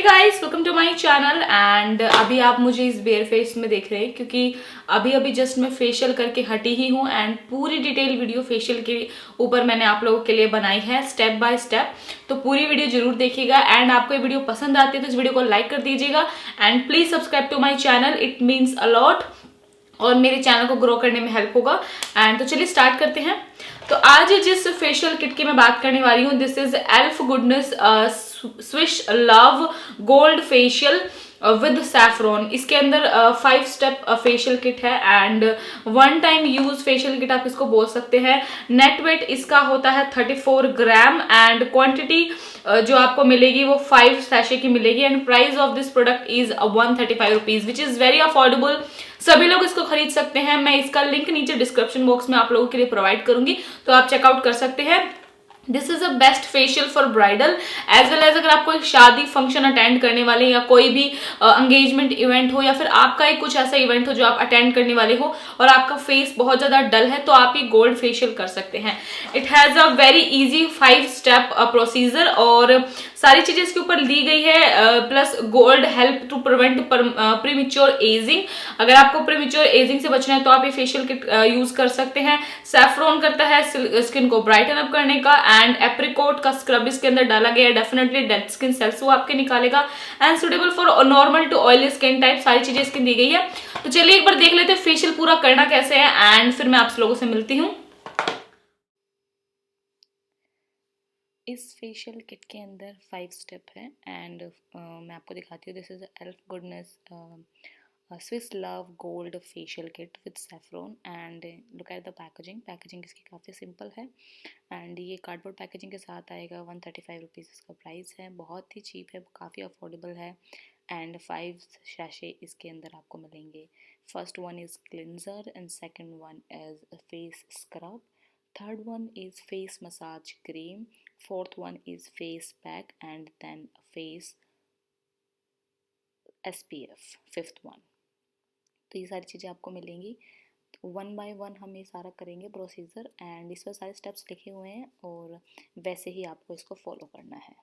Guys, welcome to my channel. And अभी आप मुझे इस बेयर फेस में देख रहे हैं क्योंकि अभी जस्ट मैं फेशियल करके हटी ही हूँ। एंड पूरी डिटेल वीडियो फेशियल के ऊपर मैंने आप लोगों के लिए बनाई है स्टेप बाय स्टेप, तो पूरी वीडियो जरूर देखिएगा। एंड आपको ये वीडियो पसंद आती है तो इस वीडियो को लाइक कर दीजिएगा and please subscribe to my channel, it means a lot और मेरे चैनल को ग्रो करने में हेल्प होगा। एंड तो चलिए स्टार्ट करते हैं। तो आज जिस फेशियल किट की मैं बात करने वाली हूँ, this is elf goodness swish love gold facial with saffron. इसके अंदर 5 स्टेप फेशियल किट है and 1 time use facial kit आप इसको बोल सकते हैं। नेट वेट इसका होता है 34 ग्राम एंड क्वांटिटी जो आपको मिलेगी वो 5 सैशे की मिलेगी। And price of this product is 135 rupees which is very affordable. सभी लोग इसको खरीद सकते हैं। मैं इसका लिंक नीचे डिस्क्रिप्शन बॉक्स में आप लोगों के लिए प्रोवाइड करूंगी, तो आप चेकआउट कर सकते हैं। This is a best facial for bridal as well as अगर आप कोई शादी फंक्शन अटेंड करने वाले या कोई भी एंगेजमेंट इवेंट हो या फिर आपका ही कुछ ऐसा इवेंट हो जो आप अटेंड करने वाले हो और आपका फेस बहुत ज्यादा डल है, तो आप ये गोल्ड फेशियल कर सकते हैं। It has a very easy 5 step procedure और सारी चीजें इसके ऊपर दी गई है। Plus gold help to prevent premature ageing. अगर आपको प्रीमेच्योर एजिंग से बचना है तो आप ये फेशियल किट यूज कर सकते हैं। सैफरॉन करता है स्किन को ब्राइटन अप करने का एंड एप्रिकॉट का स्क्रब इसके अंदर डाला गया है, डेफिनेटली डेड स्किन सेल्स वो आपके निकालेगा and suitable for normal to oily skin type. सारी चीजें इसकी दी गई है। तो चलिए एक बार देख लेते हैं फेशियल पूरा करना कैसे है एंड फिर मैं आप लोगों से मिलती हूँ। इस फेशियल किट के अंदर 5 स्टेप है एंड मैं आपको दिखाती हूँ। This is elf goodness Swiss love gold facial kit with saffron and look at the packaging इसकी काफ़ी सिंपल है एंड ये कार्डबोर्ड पैकेजिंग के साथ आएगा। 135 रुपीज़ इसका प्राइस है, बहुत ही चीप है, काफ़ी अफोर्डेबल है एंड 5 सैशे इसके अंदर आपको मिलेंगे। First one is cleanser and second one is face scrub, third one is face massage cream, fourth one is face pack and then face SPF, fifth one। तो ये सारी चीज़ें आपको मिलेंगी। तो 1 बाय 1 हम ये सारा करेंगे प्रोसीजर एंड इस पर सारे स्टेप्स लिखे हुए हैं और वैसे ही आपको इसको फॉलो करना है।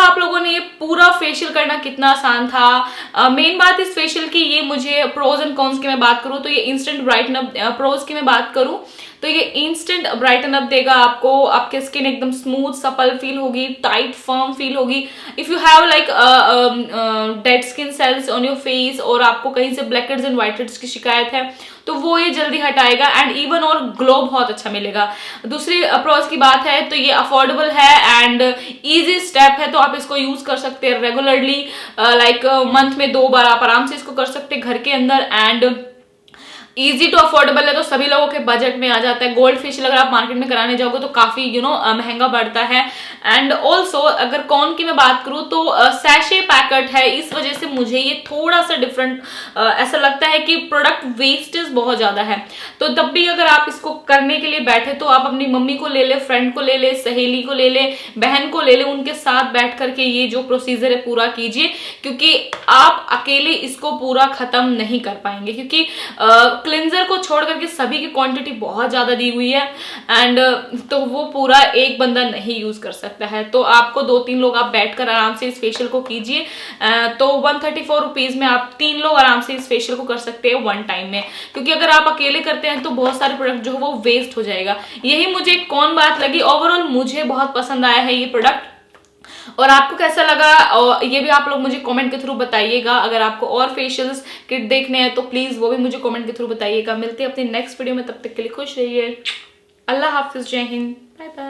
आप लोगों ने ये पूरा फेशियल करना कितना आसान था। मेन बात इस फेशियल की, ये मुझे प्रोज एंड कॉन्स की मैं बात करूँ तो ये इंस्टेंट ब्राइटन अप, प्रोज की मैं बात करूँ तो ये इंस्टेंट ब्राइटन अप देगा आपको, आपके स्किन एकदम स्मूथ सपल फील होगी, टाइट फर्म फील होगी। If you have like dead skin cells on your face और आपको कहीं से black heads and white heads की शिकायत है तो वो ये जल्दी हटाएगा एंड इवन और ग्लो बहुत अच्छा मिलेगा। दूसरी प्रोज की बात है तो ये अफोर्डेबल है एंड इजी स्टेप है, तो आप इसको यूज कर सकते हैं रेगुलरली, लाइक मंथ में 2 बार आप आराम से इसको कर सकते हैं घर के अंदर एंड इजी टू अफोर्डेबल है, तो सभी लोगों के बजट में आ जाता है। गोल्ड फेशियल अगर आप मार्केट में कराने जाओगे तो काफी महंगा पड़ता है। एंड ऑल्सो अगर कॉन की मैं बात करूँ तो सैशे पैकेट है, इस वजह से मुझे ये थोड़ा सा डिफरेंट ऐसा लगता है कि प्रोडक्ट वेस्टेज बहुत ज्यादा है। तो तब भी अगर आप इसको करने के लिए बैठे तो आप अपनी मम्मी को ले ले, फ्रेंड को ले ले, सहेली को ले ले, बहन को ले ले, उनके साथ बैठ करके ये जो प्रोसीजर है पूरा कीजिए, क्योंकि आप अकेले इसको पूरा खत्म नहीं कर पाएंगे, क्योंकि क्लिंजर को छोड़ करके सभी की क्वांटिटी बहुत ज्यादा दी हुई है एंड तो वो पूरा एक बंदा नहीं यूज कर सकता है। तो आपको 2-3 लोग आप बैठकर आराम से इस फेशियल को कीजिए, तो 134 रुपीज में आप 3 लोग आराम से इस फेशियल को कर सकते हैं 1 टाइम में, क्योंकि अगर आप अकेले करते हैं तो बहुत सारे प्रोडक्ट जो है वो वेस्ट हो जाएगा। यही मुझे एक कौन बात लगी, ओवरऑल मुझे बहुत पसंद आया है ये प्रोडक्ट। और आपको कैसा लगा और ये भी आप लोग मुझे कमेंट के थ्रू बताइएगा। अगर आपको और फेशियल्स किट देखने हैं तो प्लीज वो भी मुझे कमेंट के थ्रू बताइएगा। मिलते हैं अपने नेक्स्ट वीडियो में, तब तक के लिए खुश रहिए। अल्लाह हाफिज, जय हिंद, बाय बाय।